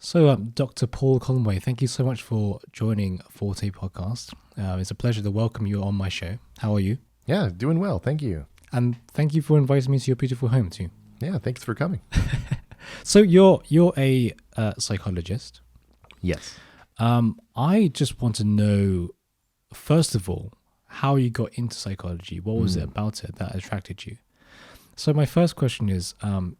Dr. Paul Conway, thank you so much for joining FORTE podcast. It's a pleasure to welcome you on my show. How are you? Yeah, doing well. Thank you. And thank you for inviting me to your beautiful home too. Yeah, thanks for coming. So you're a psychologist. Yes. I just want to know, first of all, how you got into psychology. What was it about it that attracted you? So my first question is,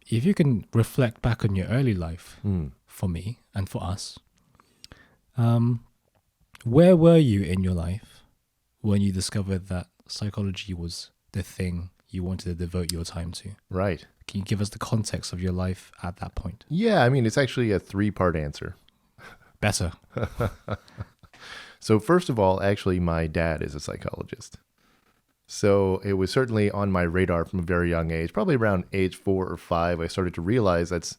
if you can reflect back on your early life for me and for us, where were you in your life when you discovered that psychology was the thing you wanted to devote your time to? Right. Can you give us the context of your life at that point? Yeah, I mean, it's actually a 3-part answer. Better. So first of all, actually, my dad is a psychologist. So it was certainly on my radar from a very young age, probably around age 4 or 5. I started to realize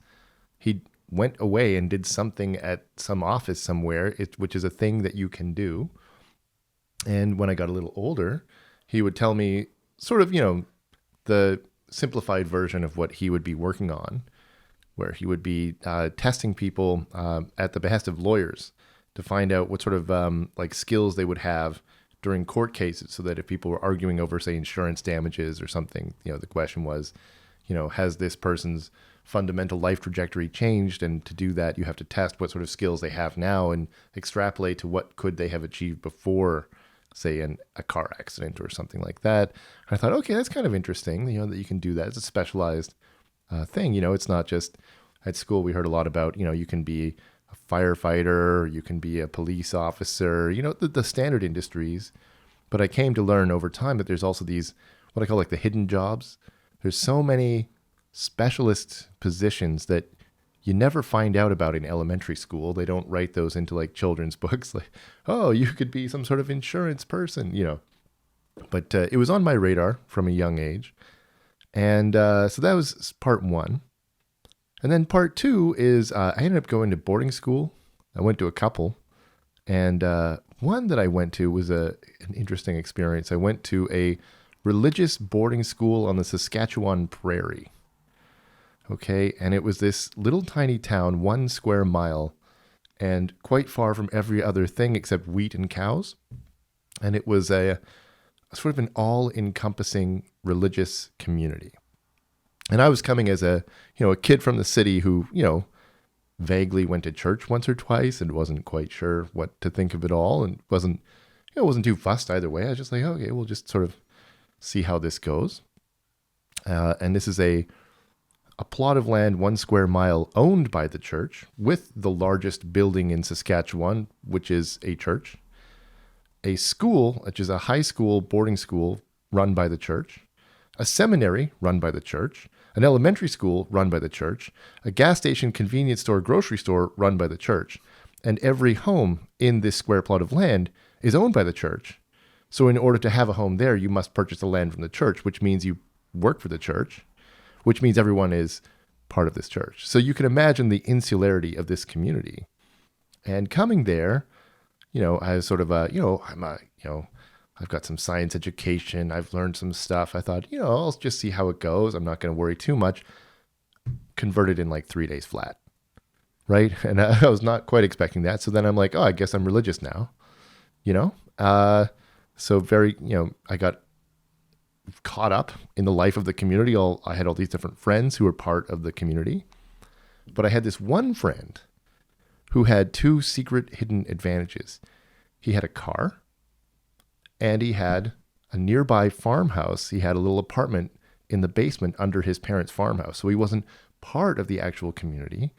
he went away and did something at some office somewhere, which is a thing that you can do. And when I got a little older, he would tell me sort of, the simplified version of what he would be working on, where he would be testing people at the behest of lawyers to find out what sort of like skills they would have during court cases, so that if people were arguing over, say, insurance damages or something, the question was, has this person's fundamental life trajectory changed? And to do that, you have to test what sort of skills they have now and extrapolate to what could they have achieved before, say, a car accident or something like that. And I thought, okay, that's kind of interesting, that you can do that. It's a specialized thing. It's not just at school. We heard a lot about, you can be a firefighter, you can be a police officer, the standard industries. But I came to learn over time that there's also these, what I call like the hidden jobs. There's so many specialist positions that you never find out about in elementary school. They don't write those into like children's books. Like, oh, you could be some sort of insurance person, But it was on my radar from a young age. And so that was part 1. And then part 2 is I ended up going to boarding school. I went to a couple. And one that I went to was an interesting experience. I went to a religious boarding school on the Saskatchewan prairie. Okay, and it was this little tiny town, 1 square mile, and quite far from every other thing except wheat and cows. And it was a sort of an all-encompassing religious community. And I was coming as a kid from the city who, vaguely went to church once or twice and wasn't quite sure what to think of it all, and wasn't too fussed either way. I was just like, okay, we'll just sort of see how this goes. And this is a plot of land 1 square mile owned by the church, with the largest building in Saskatchewan, which is a church, a school, which is a high school boarding school run by the church, a seminary run by the church, an elementary school run by the church, a gas station, convenience store, grocery store run by the church, and every home in this square plot of land is owned by the church. So in order to have a home there, you must purchase the land from the church, which means you work for the church, which means everyone is part of this church. So you can imagine the insularity of this community. And coming there, I was sort of I've got some science education. I've learned some stuff. I thought, I'll just see how it goes. I'm not going to worry too much. Converted in like 3 days flat, right? And I was not quite expecting that. So then I'm like, oh, I guess I'm religious now, So very, I got caught up in the life of the community. I had all these different friends who were part of the community. But I had this one friend who had 2 secret hidden advantages. He had a car, and he had a nearby farmhouse. He had a little apartment in the basement under his parents' farmhouse. So he wasn't part of the actual community.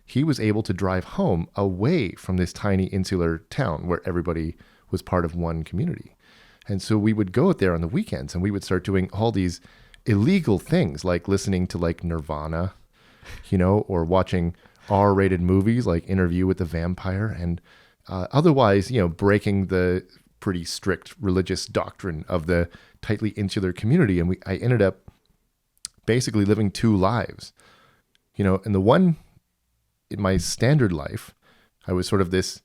He was able to drive home away from this tiny insular town where everybody was part of one community. And so we would go out there on the weekends, and we would start doing all these illegal things, like listening to like Nirvana, or watching R-rated movies like Interview with the Vampire, and otherwise, breaking the pretty strict religious doctrine of the tightly insular community. And I ended up basically living 2 lives, and the one in my standard life, I was sort of this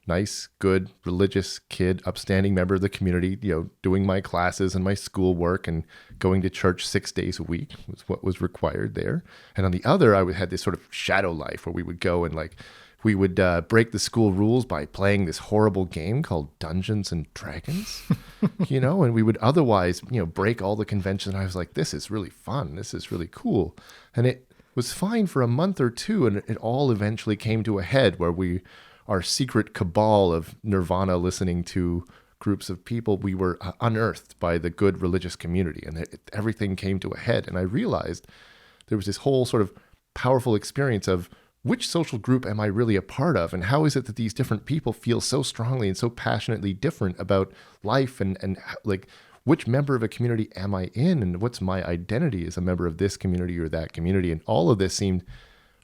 nice, good, religious kid, upstanding member of the community, doing my classes and my schoolwork and going to church 6 days a week was what was required there. And on the other, I had this sort of shadow life where we would go and like We would break the school rules by playing this horrible game called Dungeons and Dragons, and we would otherwise, break all the conventions. And I was like, this is really fun. This is really cool. And it was fine for a month or two. And it all eventually came to a head where our secret cabal of Nirvana listening to groups of people, we were unearthed by the good religious community. And everything came to a head. And I realized there was this whole sort of powerful experience of, which social group am I really a part of? And how is it that these different people feel so strongly and so passionately different about life and like, which member of a community am I in? And what's my identity as a member of this community or that community? And all of this seemed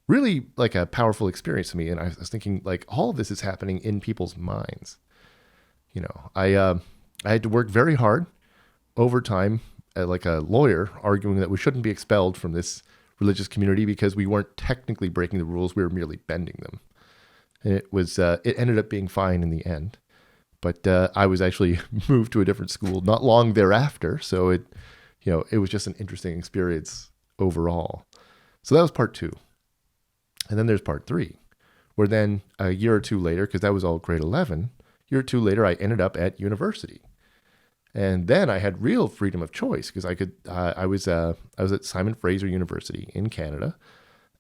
really like a powerful experience to me. And I was thinking, like, all of this is happening in people's minds. I had to work very hard over time, like a lawyer, arguing that we shouldn't be expelled from this religious community because we weren't technically breaking the rules, we were merely bending them. And it ended up being fine in the end. But I was actually moved to a different school not long thereafter, so it was just an interesting experience overall. So that was part 2. And then there's part 3, where then a year or two later, because that was all grade 11, a year or two later I ended up at university. And then I had real freedom of choice because I was at Simon Fraser University in Canada,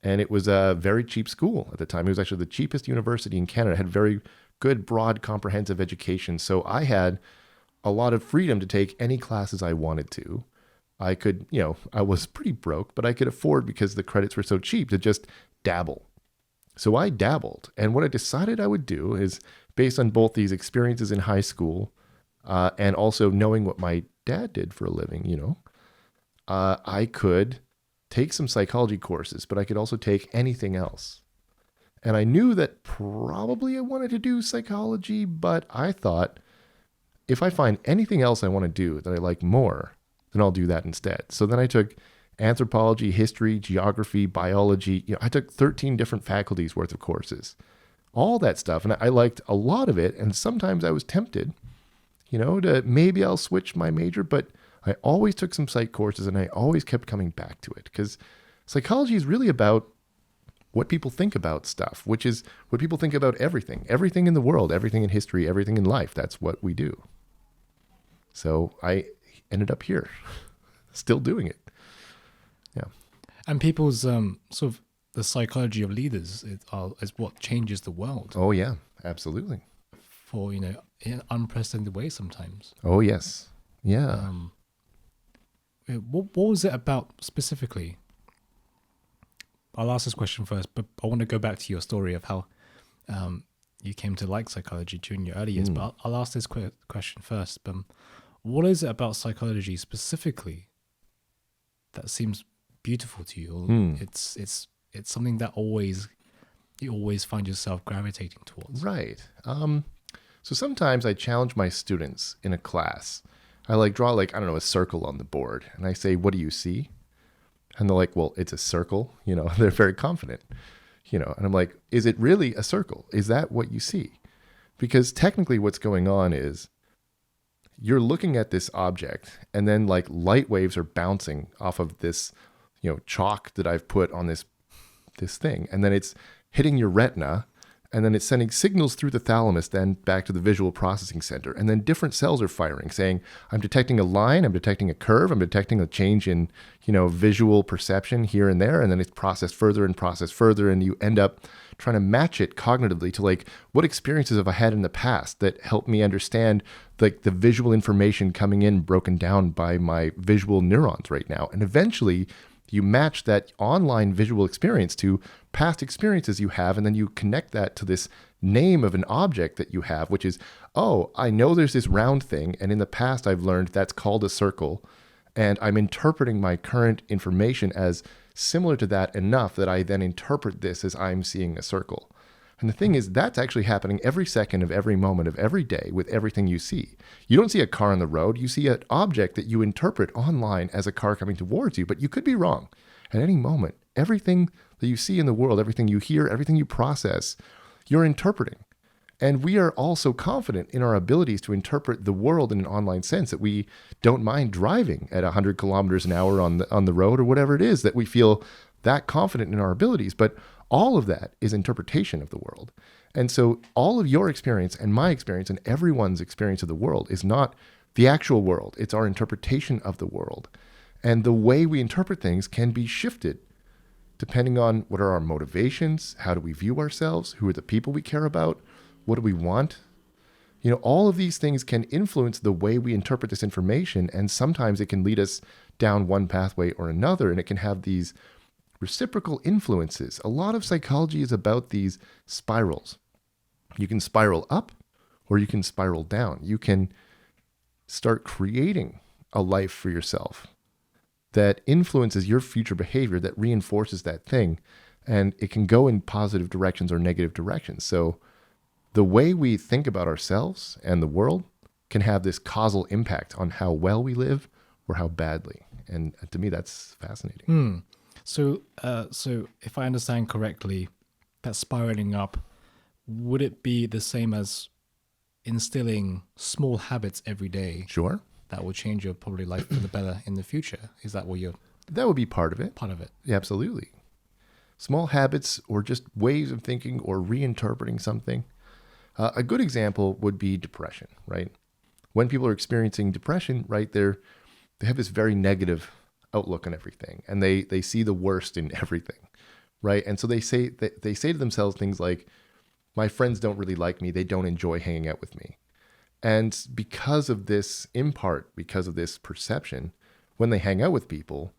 and it was a very cheap school at the time. It was actually the cheapest university in Canada. It had very good, broad, comprehensive education. So I had a lot of freedom to take any classes I wanted to. I could, I was pretty broke, but I could afford, because the credits were so cheap, to just dabble. So I dabbled. And what I decided I would do is, based on both these experiences in high school, and also knowing what my dad did for a living, I could take some psychology courses, but I could also take anything else. And I knew that probably I wanted to do psychology, but I thought, if I find anything else I want to do that I like more, then I'll do that instead. So then I took anthropology, history, geography, biology. I took 13 different faculties worth of courses, all that stuff. And I liked a lot of it. And sometimes I was tempted, to maybe I'll switch my major, but I always took some psych courses and I always kept coming back to it, because psychology is really about what people think about stuff, which is what people think about everything in the world, everything in history, everything in life. That's what we do. So I ended up here, still doing it. Yeah. And people's sort of the psychology of leaders is what changes the world. Oh yeah, absolutely. For, in unprecedented ways sometimes. Oh yes. Yeah. What was it about specifically? I'll ask this question first, but I want to go back to your story of how you came to like psychology during your early years. But I'll ask this question first. What is it about psychology specifically that seems beautiful to you? Or it's something that you always find yourself gravitating towards. Right. So sometimes I challenge my students in a class. I draw a circle on the board, and I say, "What do you see?" And they're like, "Well, it's a circle." They're very confident. And I'm like, "Is it really a circle? Is that what you see?" Because technically what's going on is you're looking at this object, and then light waves are bouncing off of this, chalk that I've put on this thing. And then it's hitting your retina, and then it's sending signals through the thalamus, then back to the visual processing center. And then different cells are firing, saying, I'm detecting a line, I'm detecting a curve, I'm detecting a change in, visual perception here and there. And then it's processed further. And you end up trying to match it cognitively to what experiences have I had in the past that help me understand the visual information coming in broken down by my visual neurons right now. And eventually you match that online visual experience to past experiences you have, and then you connect that to this name of an object that you have, which is, oh, I know there's this round thing, and in the past I've learned that's called a circle, and I'm interpreting my current information as similar to that enough that I then interpret this as I'm seeing a circle. And the thing is, that's actually happening every second of every moment of every day with everything you see. You don't see a car on the road. You see an object that you interpret online as a car coming towards you, but you could be wrong. At any moment, everything that you see in the world, everything you hear, everything you process, you're interpreting. And we are all so confident in our abilities to interpret the world in an online sense that we don't mind driving at 100 kilometers an hour on the road or whatever it is, that we feel that confident in our abilities. But All of that is interpretation of the world. And so all of your experience and my experience and everyone's experience of the world is not the actual world. It's our interpretation of the world. And the way we interpret things can be shifted depending on what are our motivations, how do we view ourselves, who are the people we care about, what do we want. You know, all of these things can influence the way we interpret this information, and sometimes it can lead us down one pathway or another, and it can have these reciprocal influences. A lot of psychology is about these spirals. You can spiral up or you can spiral down. You can start creating a life for yourself that influences your future behavior, that reinforces that thing, and it can go in positive directions or negative directions. So the way we think about ourselves and the world can have this causal impact on how well we live or how badly. And to me, that's fascinating. So if I understand correctly, that spiraling up, would it be the same as instilling small habits every day Sure. that will change your probably life for the better in the future? Is that what you're That would be part of it. part of it? Yeah, absolutely. Small habits or just ways of thinking or reinterpreting something. A good example would be depression, right? When people are experiencing depression, right, they have this very negative outlook on everything, and they see the worst in everything, right? And so they say to themselves things like, "My friends don't really like me. They don't enjoy hanging out with me." And because of this, in part because of this perception, when they hang out with people,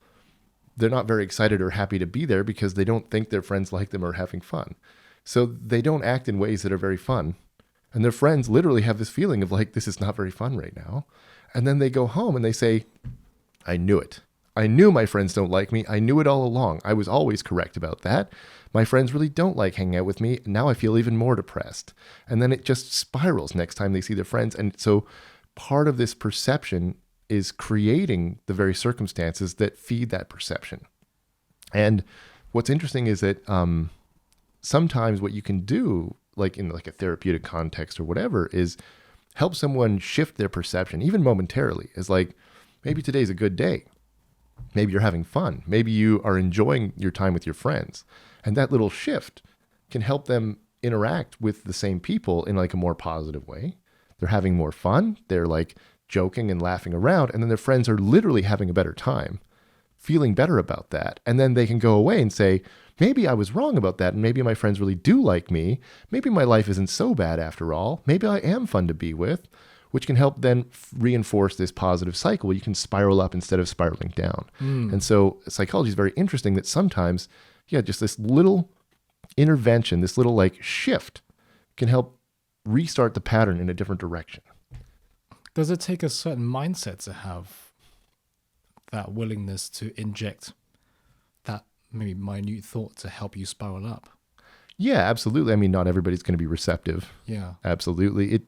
they're not very excited or happy to be there because they don't think their friends like them or having fun. So they don't act in ways that are very fun. And their friends literally have this feeling of like, this is not very fun right now. And then they go home and they say, "I knew it. I knew my friends don't like me. I knew it all along. I was always correct about that. My friends really don't like hanging out with me. Now I feel even more depressed." And then it just spirals next time they see their friends. And so part of this perception is creating the very circumstances that feed that perception. And what's interesting is that sometimes what you can do, like in like a therapeutic context or whatever, is help someone shift their perception, even momentarily. It's like, maybe today's a good day. Maybe you're having fun. Maybe you are enjoying your time with your friends. And that little shift can help them interact with the same people in like a more positive way. They're having more fun. They're like joking and laughing around. And then their friends are literally having a better time, feeling better about that. And then they can go away and say, maybe I was wrong about that. And maybe my friends really do like me. Maybe my life isn't so bad after all. Maybe I am fun to be with, which can help then reinforce this positive cycle. You can spiral up instead of spiraling down. And so psychology is very interesting that sometimes, just this little intervention, this little like shift can help restart the pattern in a different direction. Does it take a certain mindset to have that willingness to inject that maybe minute thought to help you spiral up? Yeah, absolutely. I mean, not everybody's going to be receptive. Yeah. Absolutely.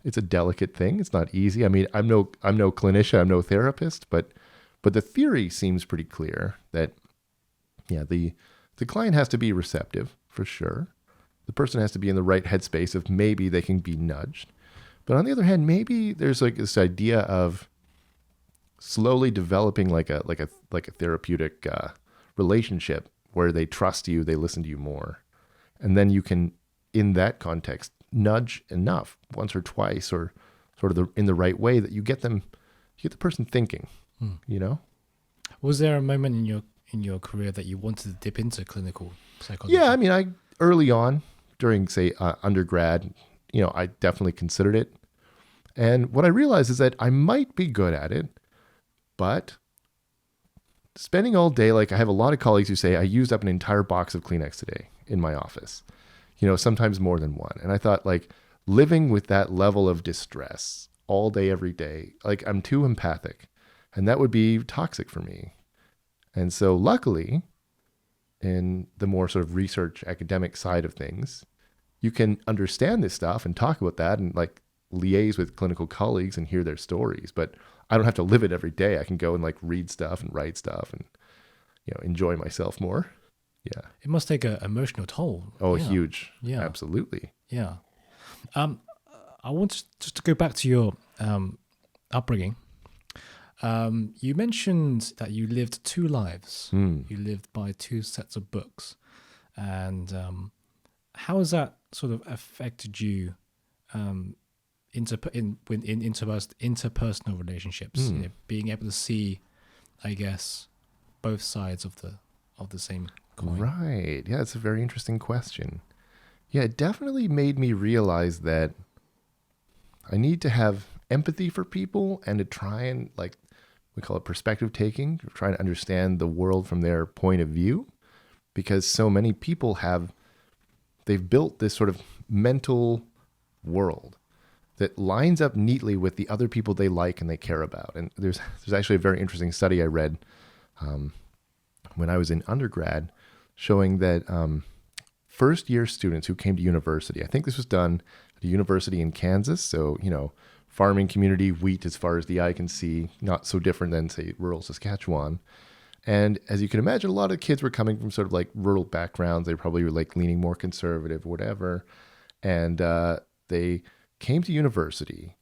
It's a delicate thing. It's not easy. I mean, I'm no clinician, I'm no therapist, but the theory seems pretty clear that the client has to be receptive for sure. The person has to be in the right headspace of maybe they can be nudged. But on the other hand, maybe there's like this idea of slowly developing like a therapeutic relationship where they trust you, they listen to you more. And then you can, in that context, nudge enough once or twice or sort of in the right way that you get the person thinking, Was there a moment in your career that you wanted to dip into clinical psychology? Yeah, I mean, early on during, say, undergrad, I definitely considered it. And what I realized is that I might be good at it, but spending all day, like I have a lot of colleagues who say, I used up an entire box of Kleenex today in my office, sometimes more than one. And I thought, like, living with that level of distress all day, every day, like I'm too empathic, and that would be toxic for me. And so luckily, in the more sort of research academic side of things, you can understand this stuff and talk about that and like liaise with clinical colleagues and hear their stories. But I don't have to live it every day. I can go and like read stuff and write stuff and, enjoy myself more. Yeah. It must take an emotional toll. Oh, Yeah. huge. Yeah. Absolutely. Yeah. I want just to go back to your upbringing. You mentioned that you lived two lives. You lived by two sets of books. And how has that sort of affected you interpersonal relationships? You know, being able to see, I guess, both sides of the same coin. Right. Yeah, it's a very interesting question. Yeah, it definitely made me realize that I need to have empathy for people and to try and, like, we call it perspective taking, trying to understand the world from their point of view, because so many people they've built this sort of mental world that lines up neatly with the other people they like and they care about. And there's actually a very interesting study I read when I was in undergrad showing that first year students who came to university, I think this was done at a university in Kansas. So, you know, farming community, wheat as far as the eye can see, not so different than, say, rural Saskatchewan. And as you can imagine, a lot of kids were coming from sort of like rural backgrounds. They probably were like leaning more conservative, whatever. And they came to university,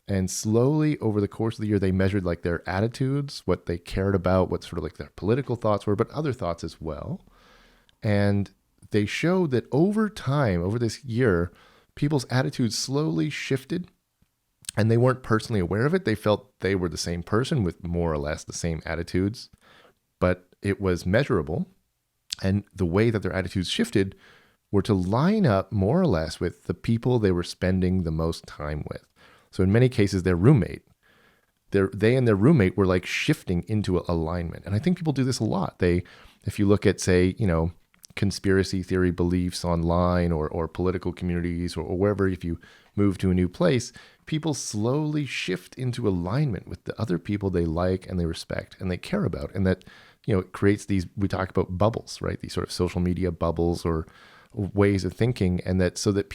and slowly over the course of the year, they measured like their attitudes, what they cared about, what sort of like their political thoughts were, but other thoughts as well. And they showed that over time, over this year, people's attitudes slowly shifted, and they weren't personally aware of it. They felt they were the same person with more or less the same attitudes, but it was measurable. And the way that their attitudes shifted were to line up more or less with the people they were spending the most time with. So in many cases, their roommate, they and their roommate were like shifting into alignment. And I think people do this a lot. If you look at, say, you know, conspiracy theory beliefs online or political communities or wherever, if you move to a new place, people slowly shift into alignment with the other people they like and they respect and they care about. And that, you know, it creates these, we talk about bubbles, right? These sort of social media bubbles or ways of thinking. And that so that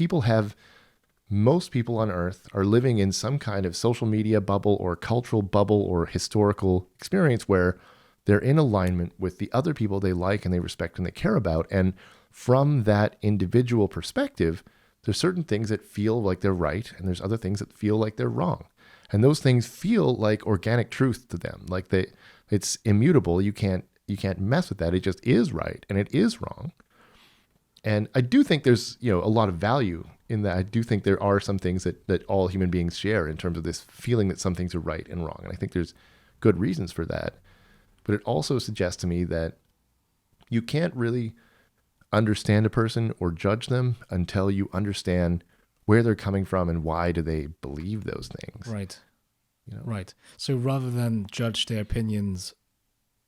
most people on earth are living in some kind of social media bubble or cultural bubble or historical experience where they're in alignment with the other people they like and they respect and they care about. And from that individual perspective, there's certain things that feel like they're right, and there's other things that feel like they're wrong. And those things feel like organic truth to them. Like it's immutable. You can't mess with that. It just is right and it is wrong. And I do think there's, you know, a lot of value in that. I do think there are some things that all human beings share in terms of this feeling that some things are right and wrong. And I think there's good reasons for that. But it also suggests to me that you can't really understand a person or judge them until you understand where they're coming from and why do they believe those things. Right. You know? Right. So rather than judge their opinions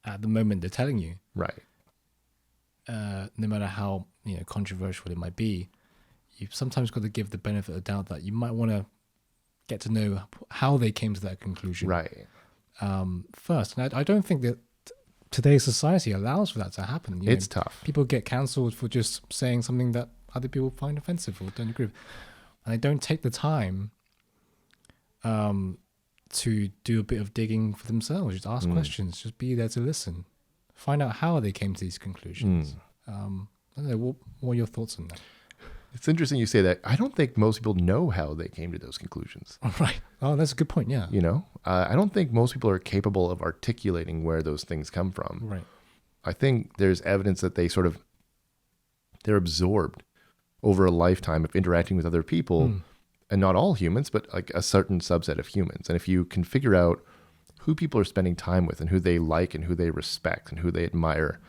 at the moment they're telling you, right, no matter how, you know, controversial it might be, you've sometimes got to give the benefit of the doubt that you might want to get to know how they came to that conclusion. Right. First. And I don't think that today's society allows for that to happen. You It's know, tough. People get cancelled for just saying something that other people find offensive or don't agree with. And they don't take the time to do a bit of digging for themselves. Just ask questions. Just be there to listen. Find out how they came to these conclusions. I don't know, what are your thoughts on that? It's interesting you say that. I don't think most people know how they came to those conclusions. Right. Oh, that's a good point. Yeah. You know, I don't think most people are capable of articulating where those things come from. Right. I think there's evidence that they're absorbed over a lifetime of interacting with other people, and not all humans, but like a certain subset of humans. And if you can figure out who people are spending time with and who they like and who they respect and who they admire,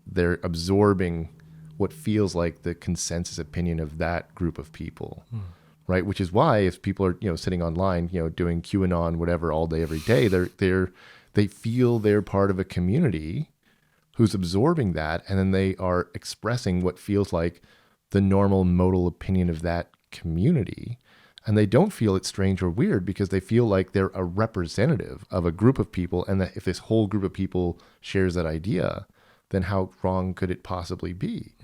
they're absorbing what feels like the consensus opinion of that group of people, right? Which is why if people are, you know, sitting online, you know, doing QAnon, whatever, all day, every day, they feel they're part of a community who's absorbing that, and then they are expressing what feels like the normal modal opinion of that community. And they don't feel it strange or weird because they feel like they're a representative of a group of people, and that if this whole group of people shares that idea, then how wrong could it possibly be?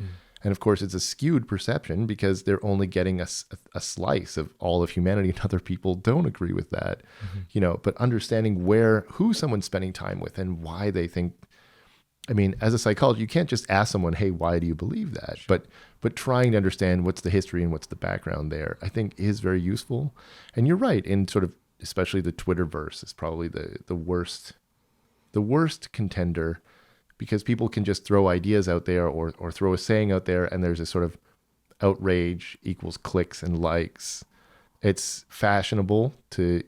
And of course, it's a skewed perception because they're only getting a slice of all of humanity, and other people don't agree with that. You know, but understanding who someone's spending time with and why they think. I mean, as a psychologist, you can't just ask someone, "Hey, why do you believe that?" Sure. But trying to understand what's the history and what's the background there, I think, is very useful. And you're right, in sort of, especially the Twitterverse is probably the worst contender because people can just throw ideas out there or throw a saying out there, and there's this sort of outrage equals clicks and likes. It's fashionable to,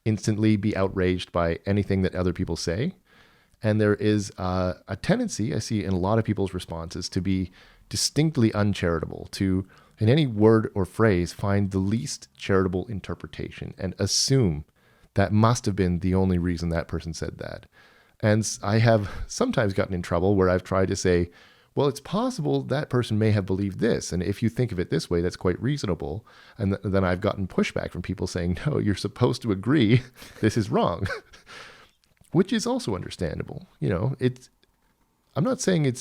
instantly be outraged by anything that other people say. And there is a tendency I see in a lot of people's responses to be distinctly uncharitable, to, in any word or phrase, find the least charitable interpretation and assume that must have been the only reason that person said that. And I have sometimes gotten in trouble where I've tried to say, well, it's possible that person may have believed this. And if you think of it this way, that's quite reasonable. And then I've gotten pushback from people saying, no, you're supposed to agree this is wrong, which is also understandable. I'm not saying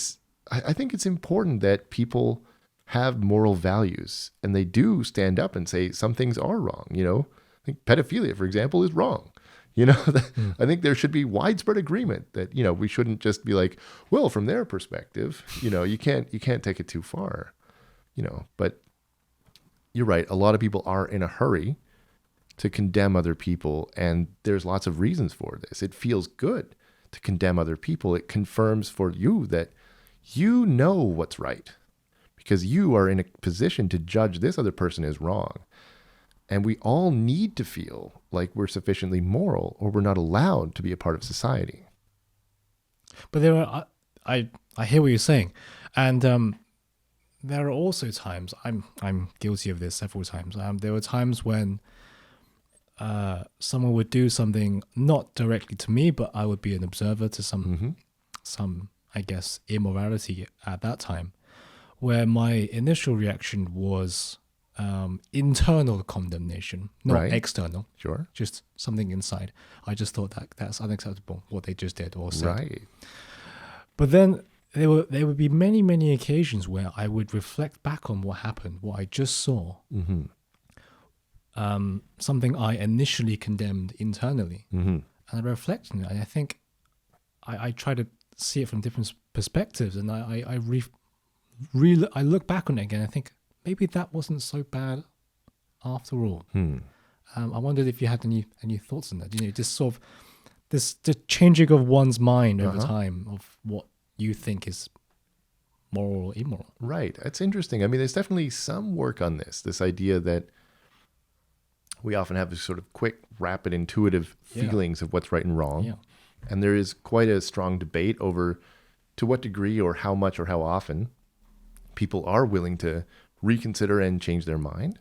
I think it's important that people have moral values and they do stand up and say some things are wrong. I think pedophilia, for example, is wrong. I think there should be widespread agreement that, we shouldn't just be like, well, from their perspective, you can't take it too far, but you're right. A lot of people are in a hurry to condemn other people. And there's lots of reasons for this. It feels good to condemn other people. It confirms for you that you know what's right because you are in a position to judge this other person is wrong. And we all need to feel like we're sufficiently moral or we're not allowed to be a part of society. But I hear what you're saying. And there are also times, I'm guilty of this several times. There were times when someone would do something not directly to me, but I would be an observer to some, I guess, immorality at that time, where my initial reaction was internal condemnation, not external. Sure. Just something inside. I just thought that's unacceptable, what they just did or said. Right. But then there would be many, many occasions where I would reflect back on what happened, what I just saw. Something I initially condemned internally. And I reflect on it. And I think I try to see it from different perspectives. And I look back on it again. I think, maybe that wasn't so bad after all. I wondered if you had any thoughts on that. Just sort of the changing of one's mind over time of what you think is moral or immoral. Right. That's interesting. I mean, there's definitely some work on this idea that we often have this sort of quick, rapid, intuitive feelings of what's right and wrong. Yeah. And there is quite a strong debate over to what degree or how much or how often people are willing to reconsider and change their mind.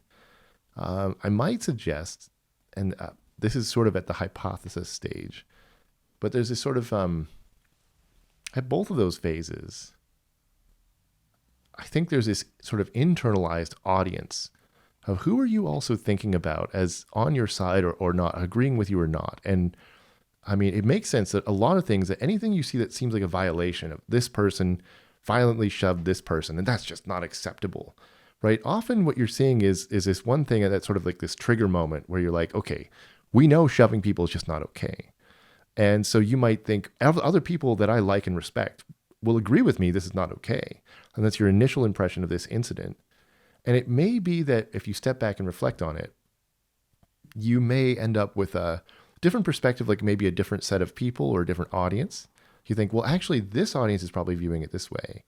I might suggest, and this is sort of at the hypothesis stage, but there's this sort of, at both of those phases, I think there's this sort of internalized audience of who are you also thinking about as on your side or not, agreeing with you or not. And I mean, it makes sense that a lot of things, that anything you see that seems like a violation of this person violently shoved this person, and that's just not acceptable. Right? Often what you're seeing is this one thing that's sort of like this trigger moment where you're like, okay, we know shoving people is just not okay. And so you might think other people that I like and respect will agree with me this is not okay. And that's your initial impression of this incident. And it may be that if you step back and reflect on it, you may end up with a different perspective, like maybe a different set of people or a different audience. You think, well, actually, this audience is probably viewing it this way.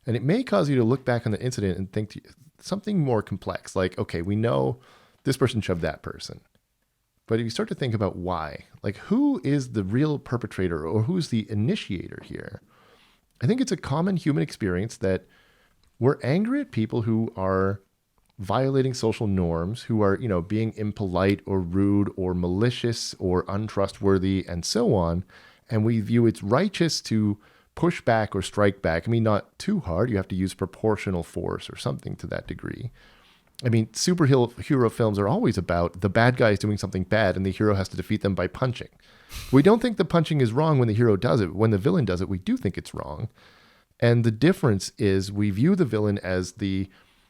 And it may cause you to look back on the incident and think something more complex, like, okay, we know this person shoved that person. But if you start to think about why, like who is the real perpetrator or who's the initiator here? I think it's a common human experience that we're angry at people who are violating social norms, who are, being impolite or rude or malicious or untrustworthy and so on. And we view it's righteous to push back or strike back. I mean, not too hard. You have to use proportional force or something to that degree. I mean, superhero films are always about the bad guy is doing something bad and the hero has to defeat them by punching. We don't think the punching is wrong when the hero does it. When the villain does it, we do think it's wrong. And the difference is we view the villain as the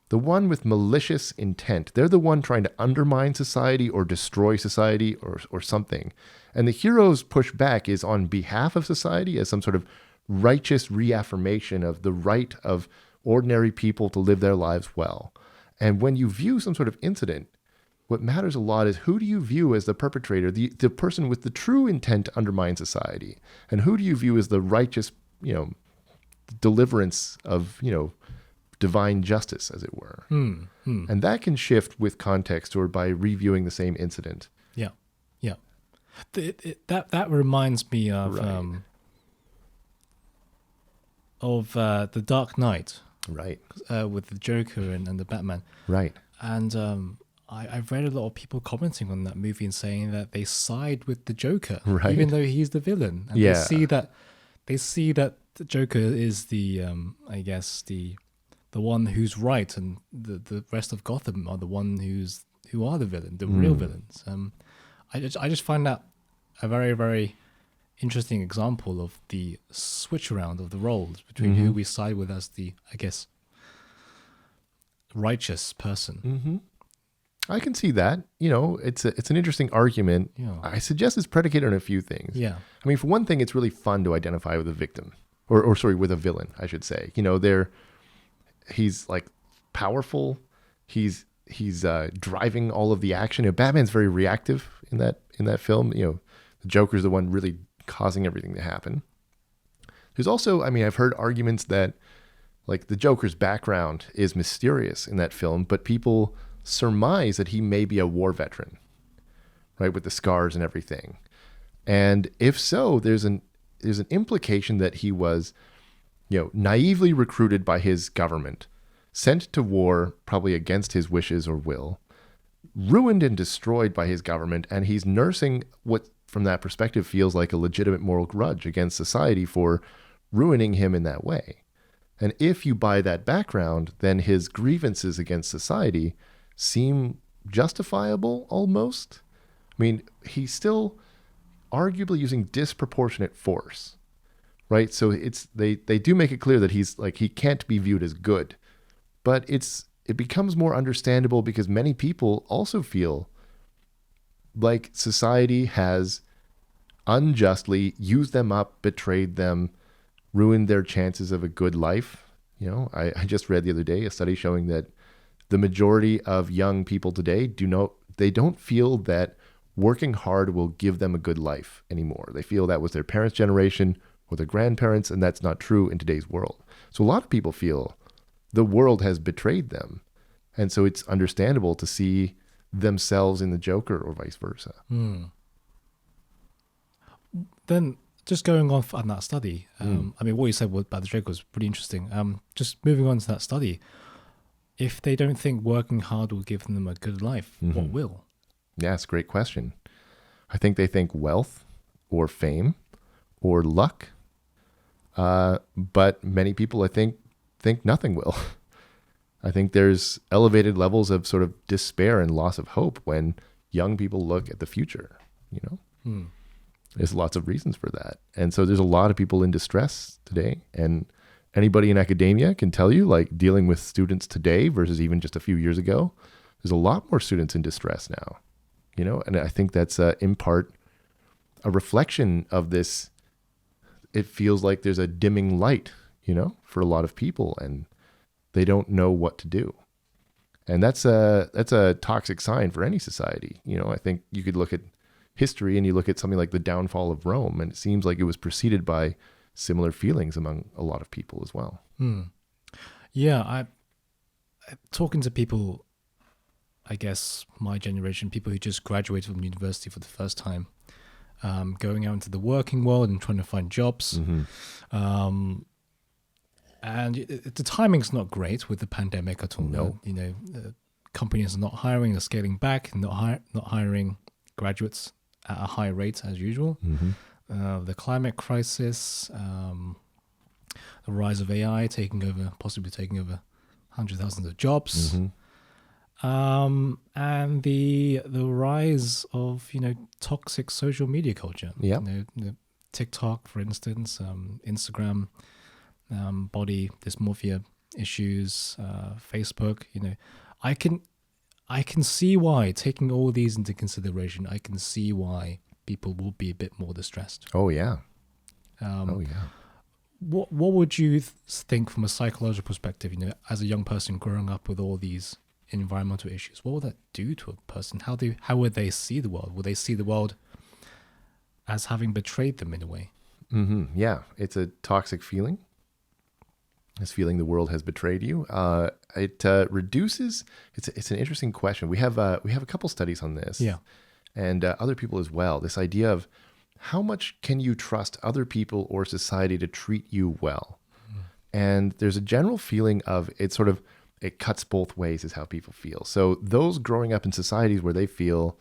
one with malicious intent. They're the one trying to undermine society or destroy society or something. And the hero's pushback is on behalf of society as some sort of righteous reaffirmation of the right of ordinary people to live their lives well. And when you view some sort of incident, what matters a lot is who do you view as the perpetrator, the person with the true intent to undermine society? And who do you view as the righteous deliverance of, divine justice, as it were. And that can shift with context or by reviewing the same incident. Yeah, yeah. That reminds me of Right. The Dark Knight Right. with the Joker and the Batman. Right. And I've read a lot of people commenting on that movie and saying that they side with the Joker, Right. even though he's the villain. And Yeah. they see that the Joker is the I guess the one who's right, and the rest of Gotham are the one who are the villain, the real villains. I just find that a very, very interesting example of the switch around of the roles between who we side with as the, I guess, righteous person. I can see that. It's an interesting argument. Yeah. I suggest it's predicated on a few things. Yeah. I mean, for one thing, it's really fun to identify with a victim, or sorry, with a villain, I should say. He's like powerful. He's driving all of the action. Batman's very reactive in that film. The Joker's the one really causing everything to happen. There's also, I mean, I've heard arguments that like the Joker's background is mysterious in that film, but people surmise that he may be a war veteran, right, with the scars and everything. And if so, there's an implication that he was, naively recruited by his government, sent to war probably against his wishes or will, ruined and destroyed by his government, and he's nursing what, from that perspective, feels like a legitimate moral grudge against society for ruining him in that way. And if you buy that background, then his grievances against society seem justifiable almost. I mean, he's still arguably using disproportionate force, right? So they do make it clear that he's like, he can't be viewed as good, but it becomes more understandable because many people also feel like society has unjustly used them up, betrayed them, ruined their chances of a good life. I just read the other day a study showing that the majority of young people today don't feel that working hard will give them a good life anymore. They feel that was their parents' generation or their grandparents, and that's not true in today's world. So a lot of people feel the world has betrayed them. And so it's understandable to see themselves in the Joker or vice versa. Then just going on that study, I mean, what you said about the Joker was pretty interesting. Just moving on to that study, if they don't think working hard will give them a good life, what will? Yeah, it's a great question. I think they think wealth or fame or luck. But many people, I think nothing will. I think there's elevated levels of sort of despair and loss of hope when young people look at the future, There's lots of reasons for that. And so there's a lot of people in distress today. And anybody in academia can tell you, like, dealing with students today versus even just a few years ago, there's a lot more students in distress now, and I think that's in part a reflection of this. It feels like there's a dimming light, for a lot of people, and they don't know what to do. And that's a toxic sign for any society. I think you could look at history and you look at something like the downfall of Rome, and it seems like it was preceded by similar feelings among a lot of people as well. Yeah, I talking to people, I guess my generation, people who just graduated from university for the first time, going out into the working world and trying to find jobs. And the timing's not great with the pandemic at all. No. Companies are not hiring, they're scaling back, and not hiring graduates at a high rate as usual. The climate crisis, the rise of AI possibly taking over hundreds of thousands of jobs, and the rise of toxic social media culture. Yeah. TikTok, for instance, Instagram, body dysmorphia issues, Facebook. I can see why, taking all these into consideration, I can see why people will be a bit more distressed. Oh yeah. What would you think from a psychological perspective, as a young person growing up with all these environmental issues, what would that do to a person? How would they see the world? Would they see the world as having betrayed them in a way? Yeah, it's a toxic feeling. This feeling the world has betrayed you. It reduces. It's an interesting question. We have a couple studies on this, Yeah. and other people as well. This idea of how much can you trust other people or society to treat you well? And there's a general feeling of it cuts both ways is how people feel. So those growing up in societies where they feel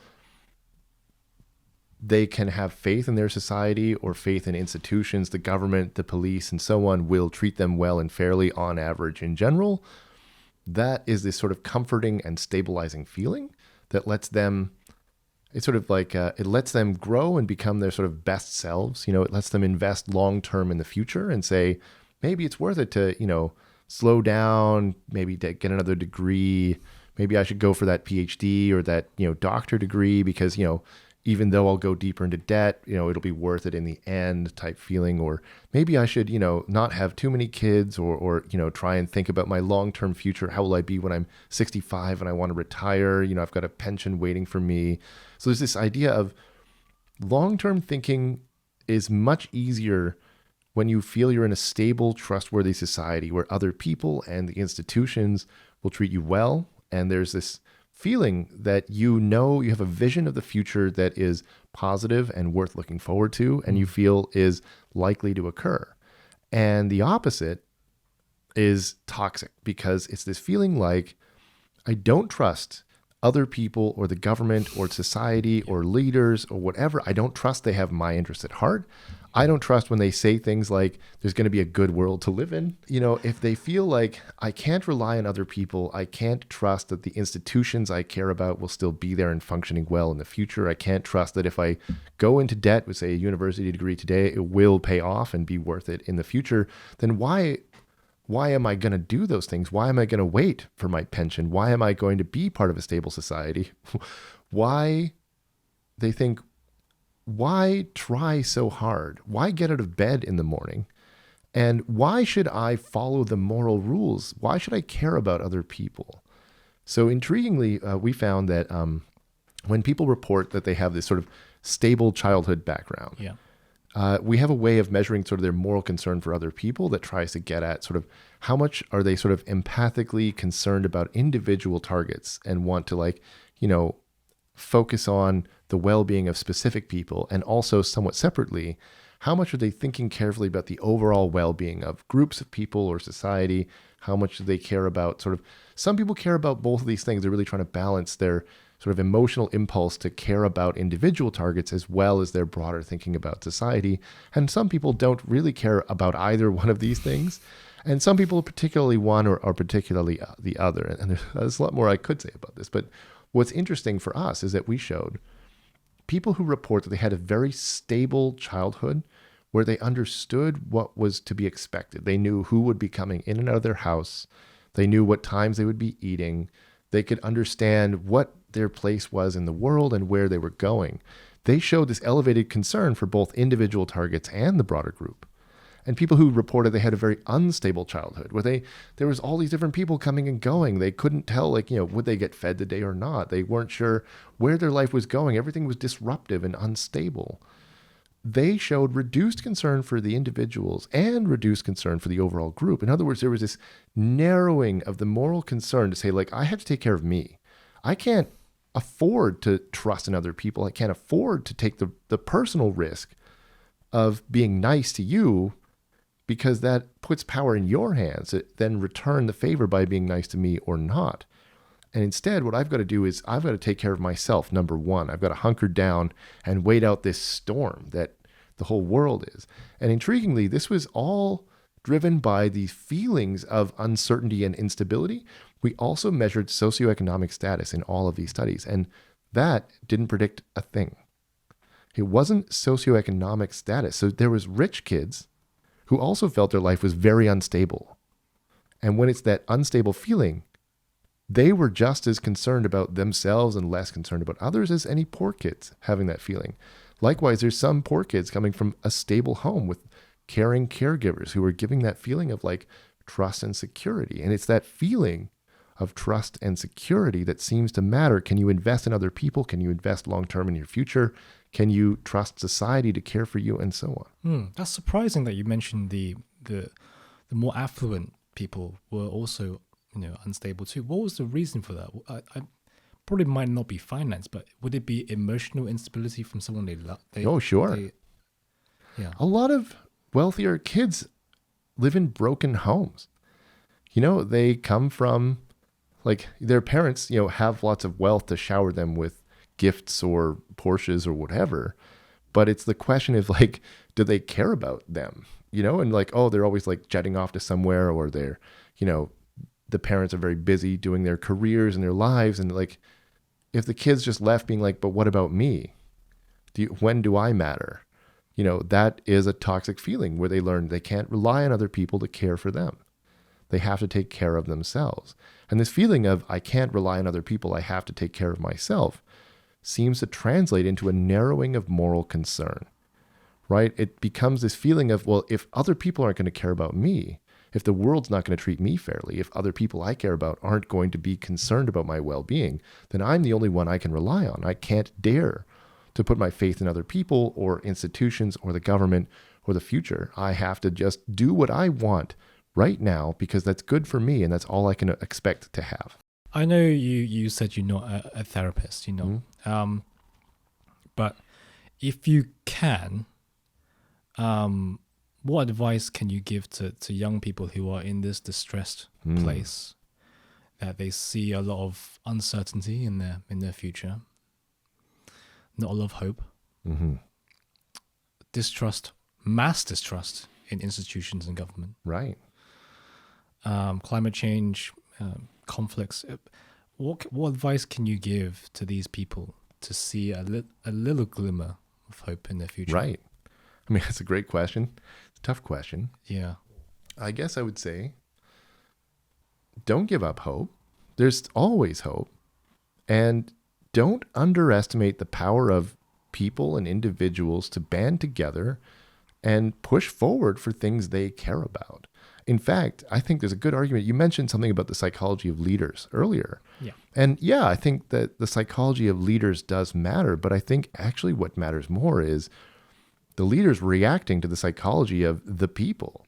they can have faith in their society or faith in institutions, the government, the police, and so on will treat them well and fairly on average in general, that is this sort of comforting and stabilizing feeling that lets them, it's sort of like, it lets them grow and become their sort of best selves. It lets them invest long-term in the future and say, maybe it's worth it to, slow down, maybe to get another degree. Maybe I should go for that PhD or that, doctor degree because, even though I'll go deeper into debt, it'll be worth it in the end type feeling. Or maybe I should, not have too many kids or try and think about my long-term future. How will I be when I'm 65 and I want to retire? I've got a pension waiting for me. So there's this idea of long-term thinking is much easier when you feel you're in a stable, trustworthy society where other people and the institutions will treat you well. And there's this feeling that you have a vision of the future that is positive and worth looking forward to, and you feel is likely to occur. And the opposite is toxic because it's this feeling like I don't trust other people or the government or society or leaders or whatever. I don't trust they have my interests at heart. I don't trust when they say things like there's going to be a good world to live in. If they feel like I can't rely on other people, I can't trust that the institutions I care about will still be there and functioning well in the future. I can't trust that if I go into debt with, say, a university degree today, it will pay off and be worth it in the future. Then why am I going to do those things? Why am I going to wait for my pension? Why am I going to be part of a stable society? Why try so hard? Why get out of bed in the morning? And why should I follow the moral rules? Why should I care about other people? So intriguingly, we found that when people report that they have this sort of stable childhood background, we have a way of measuring sort of their moral concern for other people that tries to get at sort of how much are they sort of empathically concerned about individual targets and want to focus on the well-being of specific people, and also somewhat separately, how much are they thinking carefully about the overall well-being of groups of people or society? How much do they care about some people care about both of these things. They're really trying to balance their sort of emotional impulse to care about individual targets as well as their broader thinking about society. And some people don't really care about either one of these things. And some people, particularly one or particularly the other. And there's a lot more I could say about this. But what's interesting for us is that we showed people who report that they had a very stable childhood where they understood what was to be expected. They knew who would be coming in and out of their house. They knew what times they would be eating. They could understand what their place was in the world and where they were going. They showed this elevated concern for both individual targets and the broader group. And people who reported they had a very unstable childhood, where there was all these different people coming and going. They couldn't tell, would they get fed today or not? They weren't sure where their life was going. Everything was disruptive and unstable. They showed reduced concern for the individuals and reduced concern for the overall group. In other words, there was this narrowing of the moral concern to say, I have to take care of me. I can't afford to trust in other people. I can't afford to take the personal risk of being nice to you, because that puts power in your hands. It then return the favor by being nice to me or not. And instead, what I've got to do is I've got to take care of myself, number one. I've got to hunker down and wait out this storm that the whole world is. And intriguingly, this was all driven by these feelings of uncertainty and instability. We also measured socioeconomic status in all of these studies, and that didn't predict a thing. It wasn't socioeconomic status. So there was rich kids who also felt their life was very unstable. And when it's that unstable feeling, they were just as concerned about themselves and less concerned about others as any poor kids having that feeling. Likewise, there's some poor kids coming from a stable home with caring caregivers who are giving that feeling of trust and security. And it's that feeling of trust and security that seems to matter. Can you invest in other people? Can you invest long-term in your future? Can you trust society to care for you, and so on? That's surprising that you mentioned the more affluent people were also, unstable too. What was the reason for that? I probably might not be finance, but would it be emotional instability from someone they love? Oh, sure. Yeah. A lot of wealthier kids live in broken homes. They come from, like, their parents, have lots of wealth to shower them with gifts or Porsches or whatever. But it's the question of, like, do they care about them? And like, oh, they're always like jetting off to somewhere, or they're, the parents are very busy doing their careers and their lives. And like, if the kids just left being like, but what about me? When do I matter? That is a toxic feeling where they learn they can't rely on other people to care for them. They have to take care of themselves. And this feeling of, I can't rely on other people, I have to take care of myself, seems to translate into a narrowing of moral concern, right? It becomes this feeling of, well, if other people aren't going to care about me, if the world's not going to treat me fairly, if other people I care about aren't going to be concerned about my well-being, then I'm the only one I can rely on. I can't dare to put my faith in other people or institutions or the government or the future. I have to just do what I want right now because that's good for me and that's all I can expect to have. I know you said you're not a therapist, but if you can, what advice can you give to young people who are in this distressed place, that they see a lot of uncertainty in their future, not a lot of hope, distrust, mass distrust in institutions and government, right? Climate change, conflicts. What advice can you give to these people to see a little glimmer of hope in their future? Right. I mean, that's a great question. It's a tough question. Yeah. I guess I would say, don't give up hope. There's always hope. And don't underestimate the power of people and individuals to band together and push forward for things they care about. In fact, I think there's a good argument. You mentioned something about the psychology of leaders earlier. Yeah. And yeah, I think that the psychology of leaders does matter, but I think actually what matters more is the leaders reacting to the psychology of the people.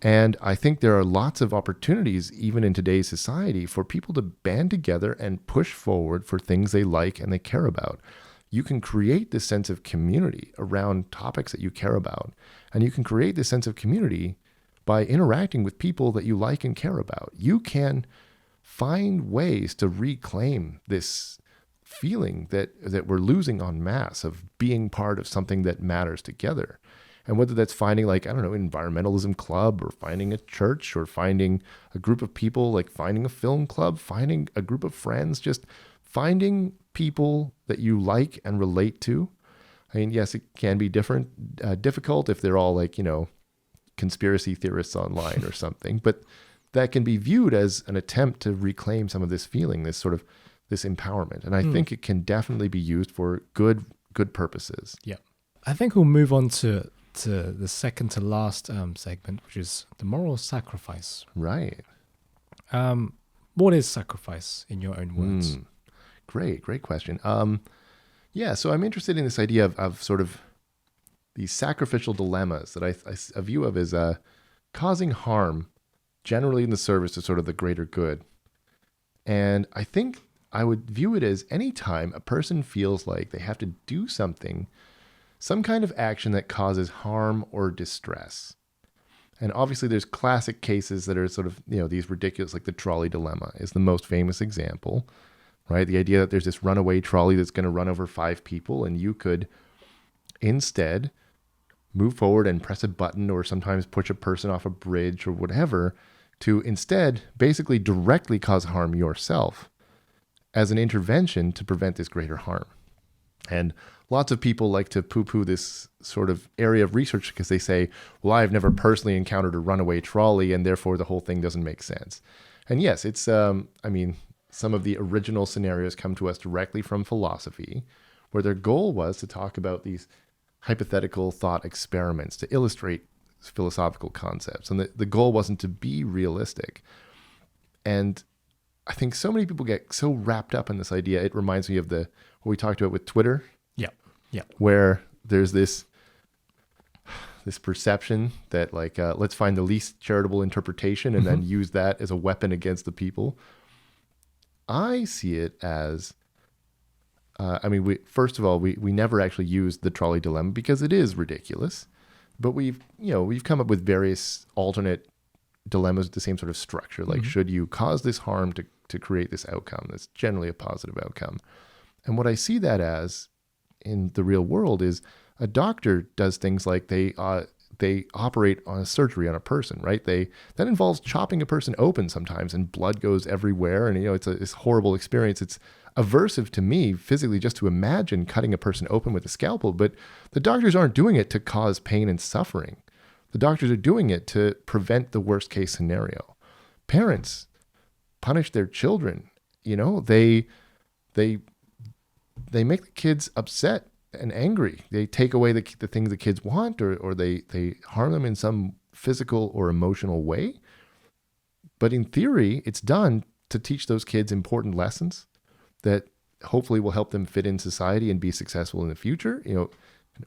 And I think there are lots of opportunities, even in today's society, for people to band together and push forward for things they like and they care about. You can create this sense of community around topics that you care about. And you can create this sense of community by interacting with people that you like and care about. You can find ways to reclaim this feeling that we're losing en masse of being part of something that matters together. And whether that's finding, like, I don't know, an environmentalism club, or finding a church, or finding a group of people, like finding a film club, finding a group of friends, just finding people that you like and relate to. I mean, yes, it can be difficult if they're all like, conspiracy theorists online or something, but that can be viewed as an attempt to reclaim some of this feeling, this sort of this empowerment. And I think it can definitely be used for good purposes. Yeah. I think we'll move on to the second to last segment, which is the moral sacrifice. Right. What is sacrifice in your own words? Great question. So I'm interested in this idea of sort of these sacrificial dilemmas that I view of as causing harm, generally in the service of sort of the greater good. And I think I would view it as any time a person feels like they have to do something, some kind of action that causes harm or distress. And obviously there's classic cases that are sort of, these ridiculous, like the trolley dilemma is the most famous example, right? The idea that there's this runaway trolley that's going to run over 5 people, and you could instead move forward and press a button, or sometimes push a person off a bridge or whatever, to instead basically directly cause harm yourself as an intervention to prevent this greater harm. And lots of people like to poo-poo this sort of area of research because they say, well, I've never personally encountered a runaway trolley, and therefore the whole thing doesn't make sense. And yes, it's, some of the original scenarios come to us directly from philosophy, where their goal was to talk about these hypothetical thought experiments to illustrate philosophical concepts. And the goal wasn't to be realistic. And I think so many people get so wrapped up in this idea. It reminds me of what we talked about with Twitter. Yeah. Yeah. Where there's this perception that like, let's find the least charitable interpretation and then use that as a weapon against the people. I see it as, first of all, we never actually used the trolley dilemma because it is ridiculous, but we've come up with various alternate dilemmas with the same sort of structure. Like, should you cause this harm to create this outcome that's generally a positive outcome? And what I see that as in the real world is a doctor does things like they operate on a surgery on a person, right? That involves chopping a person open sometimes, and blood goes everywhere, and it's this horrible experience. It's aversive to me physically just to imagine cutting a person open with a scalpel, but the doctors aren't doing it to cause pain and suffering. The doctors are doing it to prevent the worst case scenario. Parents punish their children. They make the kids upset and angry. They take away the things the kids want, or they harm them in some physical or emotional way. But in theory, it's done to teach those kids important lessons that hopefully will help them fit in society and be successful in the future.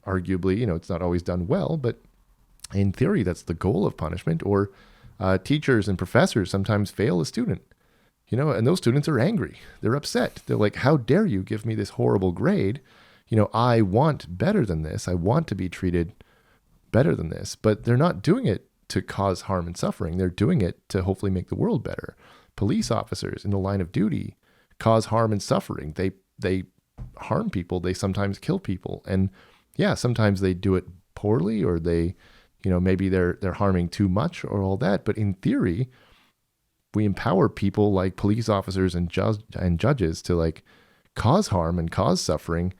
Arguably, it's not always done well, but in theory, that's the goal of punishment. Or teachers and professors sometimes fail a student, and those students are angry. They're upset. They're like, how dare you give me this horrible grade? I want better than this. I want to be treated better than this. But they're not doing it to cause harm and suffering. They're doing it to hopefully make the world better. Police officers in the line of duty cause harm and suffering. They harm people. They sometimes kill people. And yeah, sometimes they do it poorly, or they, maybe they're harming too much or all that. But in theory, we empower people like police officers and judges to like cause harm and cause suffering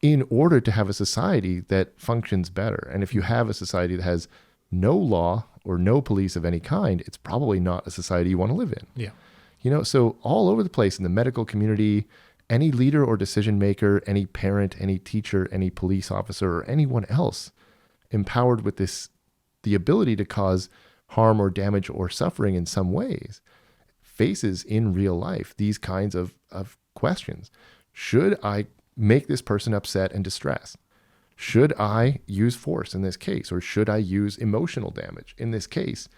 in order to have a society that functions better. And if you have a society that has no law or no police of any kind, it's probably not a society you want to live in. Yeah. So all over the place in the medical community, any leader or decision maker, any parent, any teacher, any police officer, or anyone else empowered with the ability to cause harm or damage or suffering in some ways, faces in real life these kinds of questions. Should I make this person upset and distressed? Should I use force in this case, or should I use emotional damage in this case?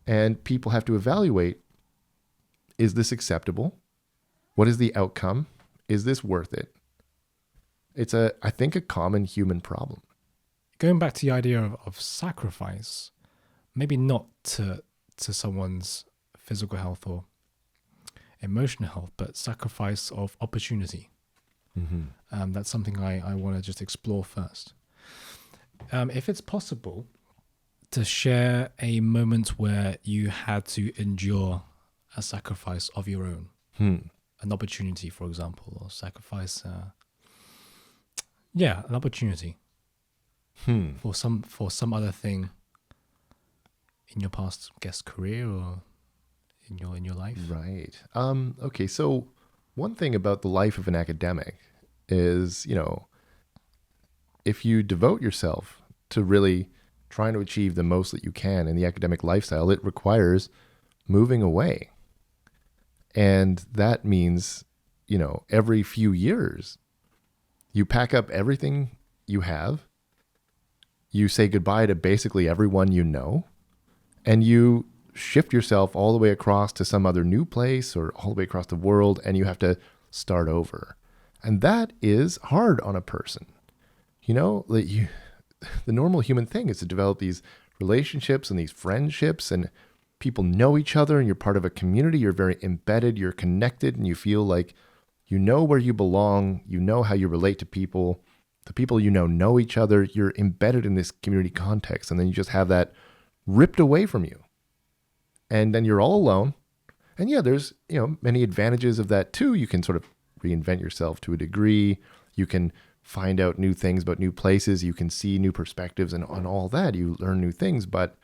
And people have to evaluate, is this acceptable? What is the outcome? Is this worth it? It's I think a common human problem. Going back to the idea of sacrifice, maybe not to someone's physical health or emotional health, but sacrifice of opportunity. That's something I want to just explore first. If it's possible to share a moment where you had to endure a sacrifice of your own, an opportunity, for example, or sacrifice, an opportunity for some other thing in your past, career or in your life. Right. Okay. So one thing about the life of an academic is, if you devote yourself to really trying to achieve the most that you can in the academic lifestyle, it requires moving away. And that means, every few years, you pack up everything you have, you say goodbye to basically everyone you know, and you shift yourself all the way across to some other new place or all the way across the world, and you have to start over. And that is hard on a person. The normal human thing is to develop these relationships and these friendships, and people know each other, and you're part of a community. You're very embedded, you're connected, and you feel like you know where you belong. You know how you relate to people. The people know each other. You're embedded in this community context, and then you just have that ripped away from you. And then you're all alone. And yeah, there's, many advantages of that too. You can sort of reinvent yourself to a degree. You can find out new things about new places. You can see new perspectives, and on all that, you learn new things. But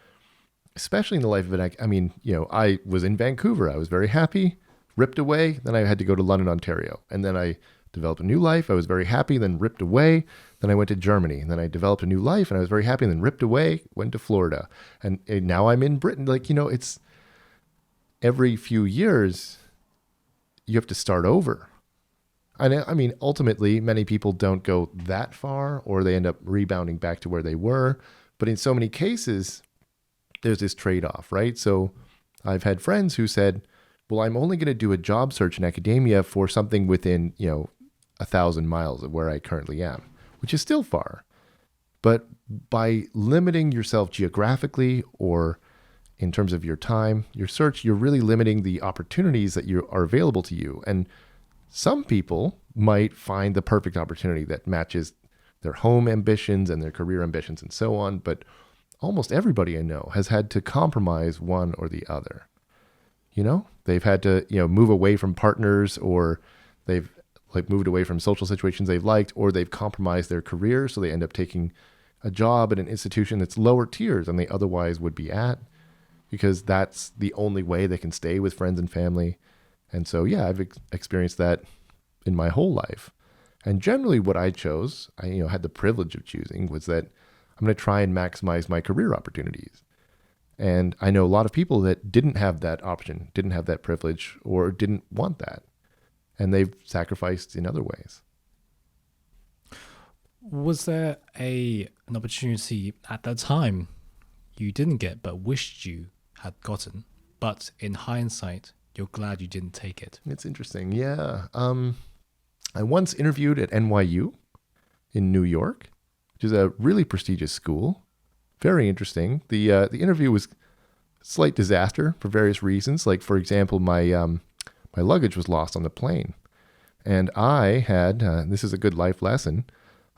especially in the life of it, I was in Vancouver. I was very happy, ripped away. Then I had to go to London, Ontario. And then I developed a new life. I was very happy, then ripped away. Then I went to Germany, and then I developed a new life, and I was very happy, and then ripped away, went to Florida. And now I'm in Britain. It's every few years you have to start over. And I mean, ultimately, many people don't go that far, or they end up rebounding back to where they were. But in so many cases, there's this trade-off, right? So I've had friends who said, well, I'm only going to do a job search in academia for something within, 1,000 miles of where I currently am, which is still far. But by limiting yourself geographically or in terms of your time, your search, you're really limiting the opportunities that are available to you. And some people might find the perfect opportunity that matches their home ambitions and their career ambitions and so on. But almost everybody I know has had to compromise one or the other. They've had to, move away from partners, or they've moved away from social situations they've liked, or they've compromised their career. So they end up taking a job at an institution that's lower tier than they otherwise would be at, because that's the only way they can stay with friends and family. And so, yeah, I've experienced that in my whole life. And generally what I chose, I had the privilege of choosing, was that I'm going to try and maximize my career opportunities. And I know a lot of people that didn't have that option, didn't have that privilege, or didn't want that. And they've sacrificed in other ways. Was there an opportunity at that time you didn't get but wished you had gotten, but in hindsight, you're glad you didn't take it? It's interesting. Yeah. I once interviewed at NYU in New York, which is a really prestigious school. Very interesting. The interview was a slight disaster for various reasons. Like, for example, my luggage was lost on the plane. And I had, this is a good life lesson,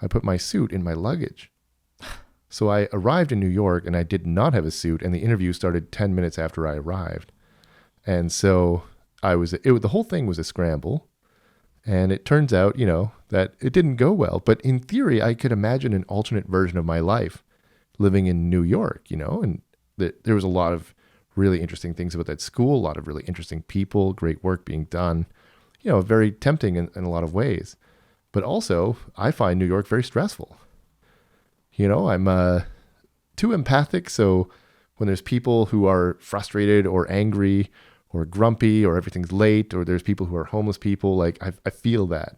I put my suit in my luggage. So I arrived in New York and I did not have a suit, and the interview started 10 minutes after I arrived. And so the whole thing was a scramble. And it turns out, that it didn't go well. But in theory, I could imagine an alternate version of my life living in New York, and there was a lot of really interesting things about that school, a lot of really interesting people, great work being done, very tempting in a lot of ways. But also, I find New York very stressful. I'm too empathic. So when there's people who are frustrated or angry or grumpy, or everything's late, or there's people who are homeless people, I feel that.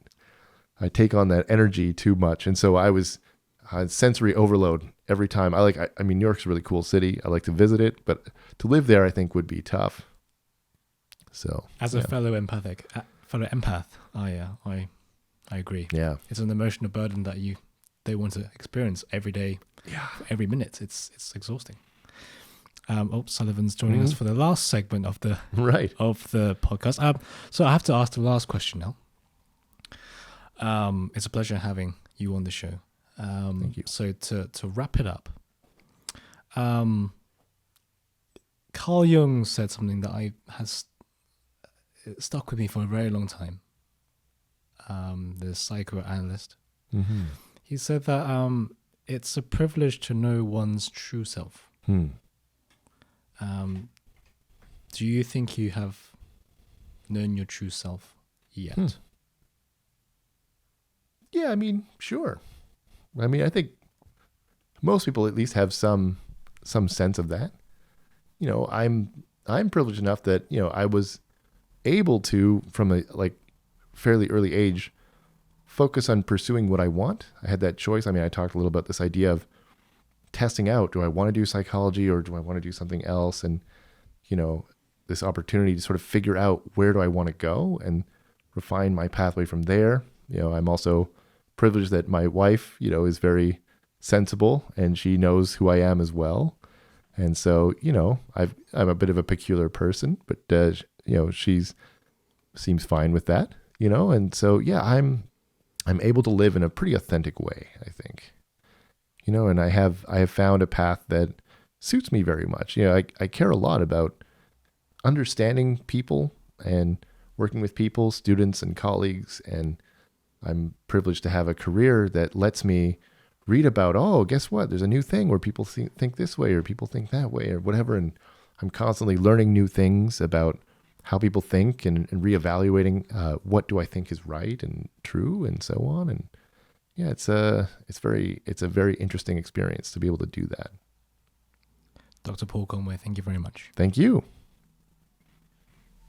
I take on that energy too much. And so I was sensory overload every time. I mean, New York's a really cool city. I like to visit it, but to live there, I think, would be tough. So as a fellow empath, I agree. Yeah. It's an emotional burden that they want to experience every day, every minute. It's exhausting. Sullivan's joining us for the last segment of the podcast. So I have to ask the last question now. It's a pleasure having you on the show. Thank you. So to wrap it up, Carl Jung said something that has stuck with me for a very long time. The psychoanalyst. Mm-hmm. He said that it's a privilege to know one's true self. Do you think you have known your true self yet? Yeah, I mean, sure. I mean, I think most people at least have some sense of that. I'm privileged enough that, I was able to, from a fairly early age, focus on pursuing what I want. I had that choice. I mean, I talked a little about this idea of testing out, do I want to do psychology or do I want to do something else? And, this opportunity to sort of figure out where do I want to go and refine my pathway from there. I'm also privileged that my wife, is very sensible and she knows who I am as well. And so, I'm a bit of a peculiar person, but, she's seems fine with that, and so, yeah, I'm able to live in a pretty authentic way, I think, and I have found a path that suits me very much. I care a lot about understanding people and working with people, students and colleagues, and I'm privileged to have a career that lets me read about, guess what? There's a new thing where people think this way or people think that way or whatever. And I'm constantly learning new things about how people think and reevaluating what do I think is right and true and so on. And yeah, it's a very interesting experience to be able to do that. Dr. Paul Conway, thank you very much. Thank you.